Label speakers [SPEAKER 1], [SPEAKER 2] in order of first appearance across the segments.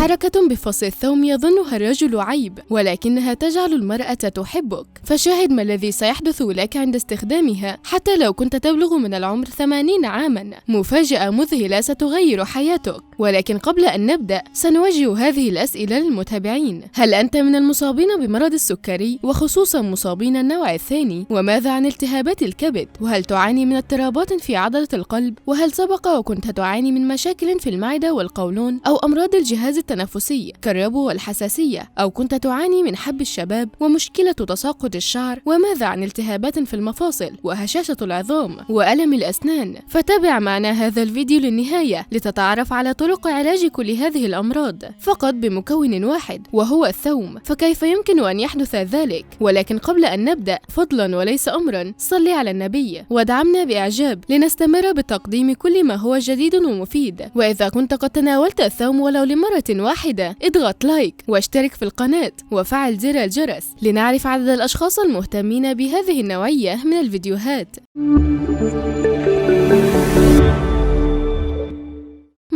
[SPEAKER 1] حركة بفص الثوم يظنها الرجل عيب، ولكنها تجعل المرأة تحبك. فشاهد ما الذي سيحدث لك عند استخدامها حتى لو كنت تبلغ من العمر 80 عاما. مفاجأة مذهلة ستغير حياتك. ولكن قبل أن نبدأ سنوجه هذه الأسئلة للمتابعين: هل أنت من المصابين بمرض السكري، وخصوصا مصابين النوع الثاني؟ وماذا عن التهابات الكبد؟ وهل تعاني من اضطرابات في عضلة القلب؟ وهل سبق وكنت تعاني من مشاكل في المعدة والقولون أو أمراض الجهاز التنفسي كالربو والحساسية؟ أو كنت تعاني من حب الشباب ومشكلة تساقط الشعر؟ وماذا عن التهابات في المفاصل وهشاشة العظام وألم الأسنان؟ فتابع معنا هذا الفيديو للنهاية لتتعرف على طرق علاج كل هذه الأمراض فقط بمكون واحد وهو الثوم. فكيف يمكن أن يحدث ذلك؟ ولكن قبل أن نبدأ فضلا وليس أمرا صل على النبي وادعمنا بإعجاب لنستمر بتقديم كل ما هو جديد ومفيد. وإذا كنت قد تناولت الثوم ولو لمرة واحدة اضغط لايك واشترك في القناة وفعل زر الجرس لنعرف عدد الأشخاص المهتمين بهذه النوعية من الفيديوهات.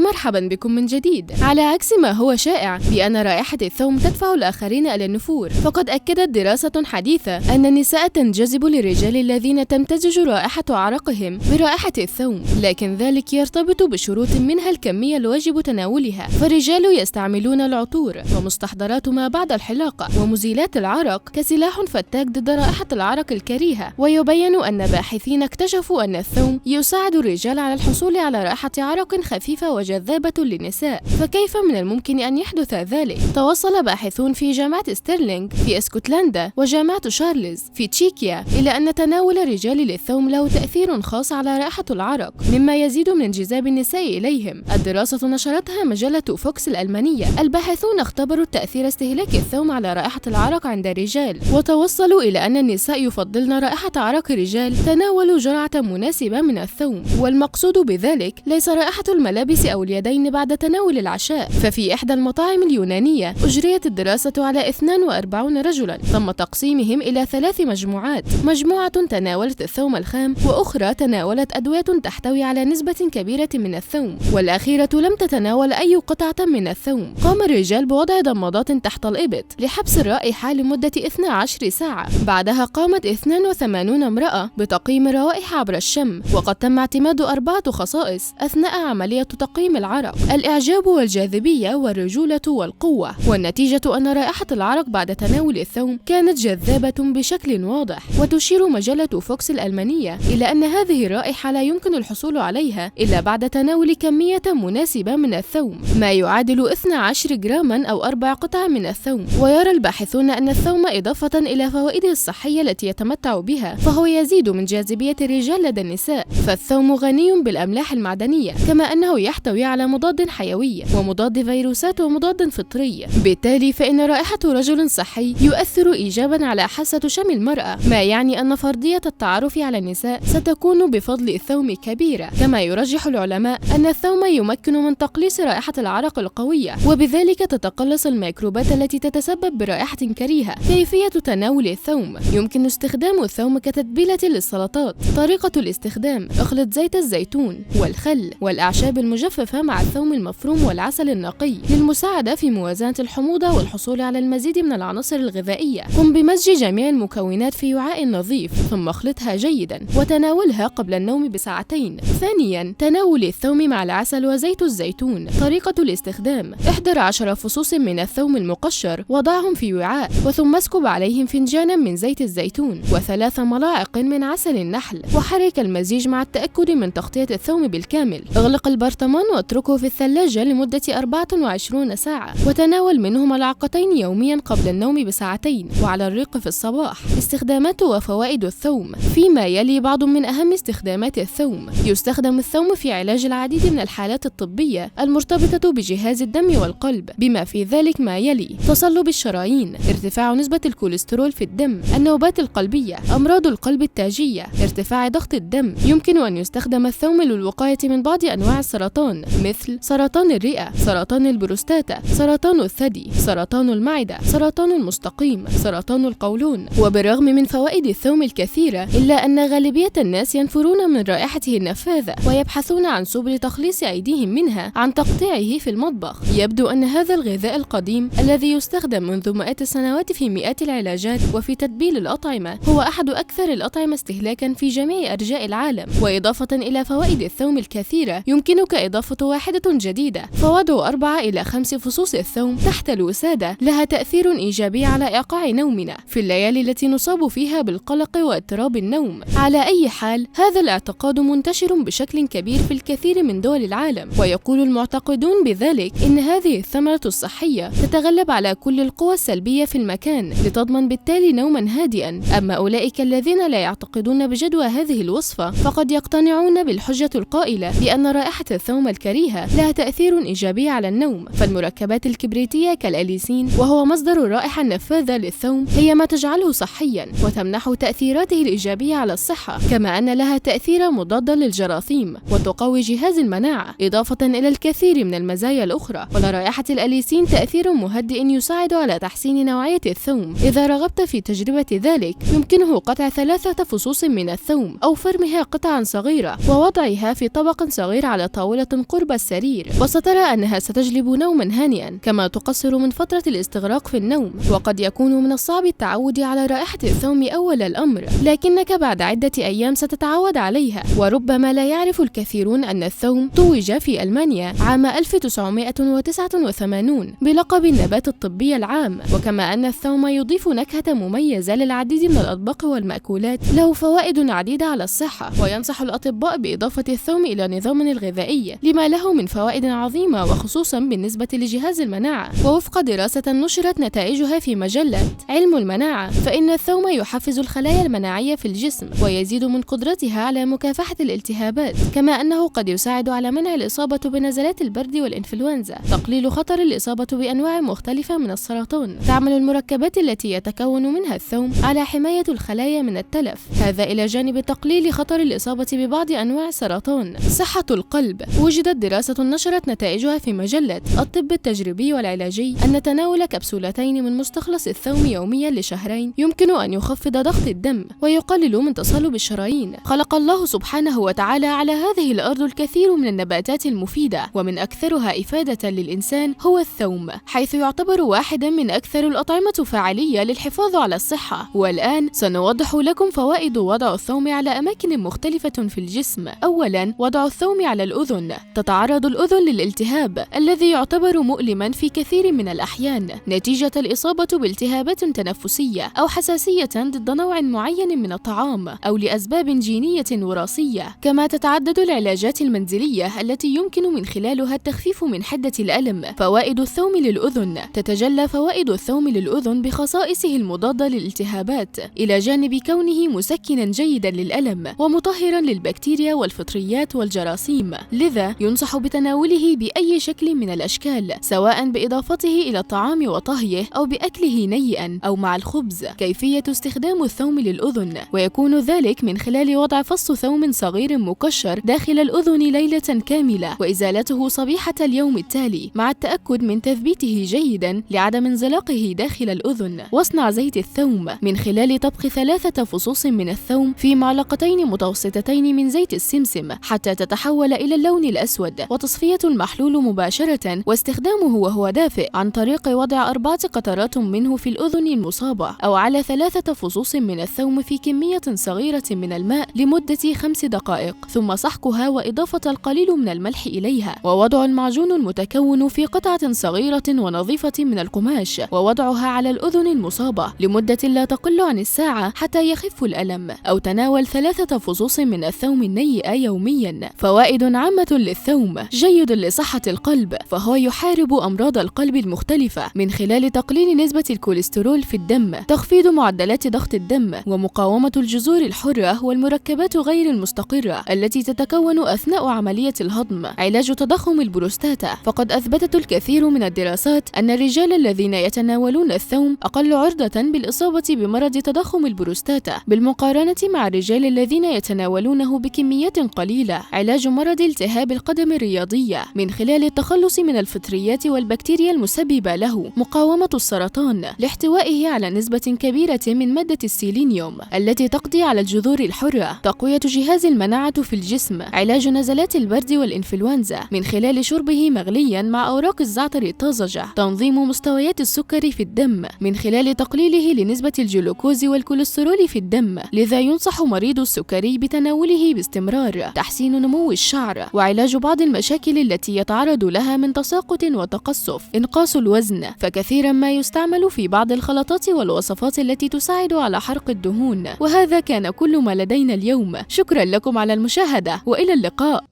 [SPEAKER 1] مرحبا بكم من جديد. على عكس ما هو شائع بأن رائحة الثوم تدفع الآخرين إلى النفور، فقد أكدت دراسة حديثة أن النساء تنجذب للرجال الذين تمتزج رائحة عرقهم برائحة الثوم، لكن ذلك يرتبط بشروط منها الكمية الواجب تناولها. فالرجال يستعملون العطور ومستحضرات ما بعد الحلاقة ومزيلات العرق كسلاح فتاك ضد رائحة العرق الكريهة. ويبين أن باحثين اكتشفوا أن الثوم يساعد الرجال على الحصول على رائحة عرق خفيفة وجذابة للنساء. فكيف من الممكن أن يحدث ذلك؟ توصل باحثون في جامعة ستيرلينغ في اسكتلندا وجامعة شارلز في تشيكيا إلى أن تناول الرجال للثوم له تأثير خاص على رائحة العرق، مما يزيد من انجذاب النساء إليهم. الدراسة نشرتها مجلة فوكس الألمانية. الباحثون اختبروا تأثير استهلاك الثوم على رائحة العرق عند الرجال، وتوصلوا إلى أن النساء يفضلن رائحة عرق الرجال تناولوا جرعة مناسبة من الثوم. والمقصود بذلك ليس رائحة الملابس أو اليدين بعد تناول العشاء. ففي إحدى المطاعم اليونانية أجريت الدراسة على 42 رجلا، تم تقسيمهم إلى 3 مجموعات: مجموعة تناولت الثوم الخام، وأخرى تناولت أدوية تحتوي على نسبة كبيرة من الثوم، والأخيرة لم تتناول أي قطعة من الثوم. قام الرجال بوضع ضمادات تحت الإبط لحبس الرائحة لمدة 12 ساعة. بعدها قامت 82 امرأة بتقييم الروائح عبر الشم، وقد تم اعتماد 4 خصائص أثناء عملية تقييم العرق: الإعجاب والجاذبية والرجولة والقوة. والنتيجة أن رائحة العرق بعد تناول الثوم كانت جذابة بشكل واضح. وتشير مجلة فوكس الألمانية إلى أن هذه الرائحة لا يمكن الحصول عليها إلا بعد تناول كمية مناسبة من الثوم، ما يعادل 12 جراما أو 4 قطع من الثوم. ويرى الباحثون أن الثوم إضافة إلى فوائده الصحية التي يتمتع بها فهو يزيد من جاذبية الرجال لدى النساء. فالثوم غني بالأملاح المعدنية، كما أنه يحتوي على مضاد حيوي ومضاد فيروسات ومضاد فطري. بالتالي فإن رائحة رجل صحي يؤثر إيجابا على حاسة شم المرأة، ما يعني أن فرضية التعرف على النساء ستكون بفضل الثوم كبيرة. كما يرجح العلماء أن الثوم يمكن من تقليص رائحة العرق القوية، وبذلك تتقلص الميكروبات التي تتسبب برائحة كريهة. كيفية تناول الثوم: يمكن استخدام الثوم كتتبيلة للسلطات. طريقة الاستخدام: اخلط زيت الزيتون والخل والأعشاب المجففة مع الثوم المفروم والعسل النقي للمساعدة في موازنة الحموضة والحصول على المزيد من العناصر الغذائية. قم بمزج جميع المكونات في وعاء نظيف، ثم اخلطها جيدا وتناولها قبل النوم ب2 ثانيا، تناول الثوم مع العسل وزيت الزيتون. طريقة الاستخدام: احضر 10 فصوص من الثوم المقشر، وضعهم في وعاء، وثم اسكب عليهم فنجانا من زيت الزيتون و3 ملاعق من عسل النحل، وحرك المزيج مع التأكد من تغطية الثوم بالكامل. اغلق البرطمان واتركه في الثلاجة لمدة 24 ساعة، وتناول منه ملعقتين يوميا قبل النوم ب2 وعلى الريق في الصباح. استخدامات وفوائد الثوم. فيما يلي بعض من أهم استخدامات الثوم: يستخدم الثوم في علاج العديد من الحالات الطبية المرتبطة بجهاز الدم والقلب، بما في ذلك ما يلي: تصلب الشرايين، ارتفاع نسبة الكوليسترول في الدم، النوبات القلبية، أمراض القلب التاجية، ارتفاع ضغط الدم. يمكن أن يستخدم الثوم للوقاية من بعض أنواع السرطان مثل سرطان الرئة، سرطان البروستاتا، سرطان الثدي، سرطان المعدة، سرطان المستقيم، سرطان القولون. وبالرغم من فوائد الثوم الكثيرة إلا أن غالبية الناس ينفرون من رائحته النفاذة ويبحثون عن سبل تخليص أيديهم منها عن تقطيعه في المطبخ. يبدو أن هذا الغذاء القديم الذي يستخدم منذ مئات السنوات في مئات العلاجات وفي تتبيل الأطعمة هو أحد أكثر الأطعمة استهلاكا في جميع أرجاء العالم. وإضافة إلى فوائد الثوم الكثيرة يمكنك إضافة واحدة جديدة، فوضع 4 إلى 5 فصوص الثوم تحت الوسادة لها تأثير إيجابي على إيقاع نومنا في الليالي التي نصاب فيها بالقلق واضطراب النوم. على أي حال، هذا الاعتقاد منتشر بشكل كبير في الكثير من دول العالم، ويقول المعتقدون بذلك إن هذه الثمرة الصحية تتغلب على كل القوى السلبية في المكان لتضمن بالتالي نوما هادئا. أما أولئك الذين لا يعتقدون بجدوى هذه الوصفة فقد يقتنعون بالحجة القائلة بأن رائحة الثوم الكريهة لها تأثير إيجابي على النوم، فالمركبات الكبريتية كالأليسين وهو مصدر الرائحة النفاذة للثوم هي ما تجعله صحيا وتمنح تأثيراته الإيجابية على الصحة، كما أن لها تأثيرا مضادا للجراثيم وتقوي جهاز المناعة، إضافة إلى الكثير من المزايا الأخرى. ولرائحة الأليسين تأثير مهدئ يساعد على تحسين نوعية الثوم. إذا رغبت في تجربة ذلك يمكنه قطع 3 فصوص من الثوم أو فرمها قطعا صغيرة ووضعها في طبق صغير على طاولة قرب السرير، وسترى أنها ستجلب نوما هانئا كما تقصر من فترة الاستغراق في النوم. وقد يكون من الصعب التعود على رائحة الثوم أول الأمر، لكنك بعد عدة أيام ستتعود عليها. وربما لا يعرف الكثيرون أن الثوم توج في ألمانيا عام 1989 بلقب النبات الطبي العام، وكما أن الثوم يضيف نكهة مميزة للعديد من الأطباق والمأكولات له فوائد عديدة على الصحة. وينصح الأطباء بإضافة الثوم إلى نظامنا الغذائي لما له من فوائد عظيمة وخصوصا بالنسبة لجهاز المناعة. ووفق دراسة نشرت نتائجها في مجلة علم المناعة فإن الثوم يحفز الخلايا المناعية في الجسم ويزيد من قدرتها على مكافحة الالتهابات، كما أنه قد يساعد على منع الإصابة بنزلات البرد والإنفلونزا، تقليل خطر الإصابة بأنواع مختلفة من السرطان. تعمل المركبات التي يتكون منها الثوم على حماية الخلايا من التلف، هذا إلى جانب تقليل خطر الإصابة ببعض أنواع السرطان. صحة القلب. وجدت دراسة نشرت نتائجها في مجلة الطب التجريبي والعلاجي أن تناول كبسولتين من مستخلص الثوم يوميا لشهرين يمكن أن يخفض ضغط الدم ويقلل من تصلب الشرايين. خلق الله سبحانه وتعالى على هذه الأرض الكثير من النباتات المفيدة، ومن أكثرها إفادة للإنسان هو الثوم، حيث يعتبر واحدا من أكثر الأطعمة فاعلية للحفاظ على الصحة. والآن سنوضح لكم فوائد وضع الثوم على أماكن مختلفة في الجسم. أولا، وضع الثوم على الأذن. تتعرض الأذن للالتهاب الذي يعتبر مؤلما في كثير من الأحيان نتيجة الإصابة بالتهابات تنفسية أو حساسية ضد نوع معين من الطعام أو لأسباب جينية وراثية. كما تتعدد العلاجات المنزلية التي يمكن من خلالها التخفيف من حدة الألم. فوائد الثوم للأذن. تتجلى فوائد الثوم للأذن بخصائصه المضادة للالتهابات إلى جانب كونه مسكنا جيدا للألم ومطهرا للبكتيريا والفطريات والجراثيم، لذا ينصح بتناوله بأي شكل من الأشكال، سواء بإضافته إلى الطعام وطهيه أو بأكله نيئا أو مع الخبز. كيفية استخدام الثوم للأذن، ويكون ذلك من خلال وضع فص ثوم صغير مكشر داخل الأذن ليلة كاملة وإزالته صبيحة اليوم التالي مع التأكد من تثبيته جيدا لعدم انزلاقه داخل الأذن. واصنع زيت الثوم من خلال طبخ 3 فصوص من الثوم في معلقتين متوسطتين من زيت السمسم حتى تتحول إلى اللون الأسود، وتصفية المحلول مباشرة واستخدامه وهو دافئ عن طريق وضع 4 قطرات منه في الأذن المصابة أو على 3 فصوص من الثوم في كمية صغيرة من الماء لمدة 5 دقائق، ثم سحقها وإضافة القليل من الملح إليها، ووضع المعجون المتكون في قطعة صغيرة ونظيفة من القماش ووضعها على الأذن المصابة لمدة لا تقل عن الساعة حتى يخف الألم، أو تناول 3 فصوص من الثوم النيئة يوميا. فوائد عامة للثوم: جيد لصحة القلب، فهو يحارب أمراض القلب المختلفة من خلال تقليل نسبة الكوليسترول في الدم، تخفيض معدلات ضغط الدم، ومقاومة الجذور الحرة والمركبات غير المستقرة التي تتكون أثناء عملية الهضم. علاج تضخم البروستاتا، فقد أثبتت الكثير من الدراسات أن الرجال الذين يتناولون الثوم أقل عرضة بالإصابة بمرض تضخم البروستاتا بالمقارنة مع الرجال الذين يتناولونه بكميات قليلة. علاج مرض التهاب القدم القدم الرياضية من خلال التخلص من الفطريات والبكتيريا المسببة له، مقاومة السرطان لاحتوائه على نسبة كبيرة من مادة السيلينيوم التي تقضي على الجذور الحرة، تقوية جهاز المناعة في الجسم، علاج نزلات البرد والإنفلونزا من خلال شربه مغليا مع أوراق الزعتر الطازجة، تنظيم مستويات السكر في الدم من خلال تقليله لنسبة الجلوكوز والكوليسترول في الدم، لذا ينصح مريض السكري بتناوله باستمرار، تحسين نمو الشعر، وعلاج بعض المشاكل التي يتعرض لها من تساقط وتقصف، إنقاص الوزن، فكثيرا ما يستعمل في بعض الخلطات والوصفات التي تساعد على حرق الدهون. وهذا كان كل ما لدينا اليوم، شكرا لكم على المشاهدة وإلى اللقاء.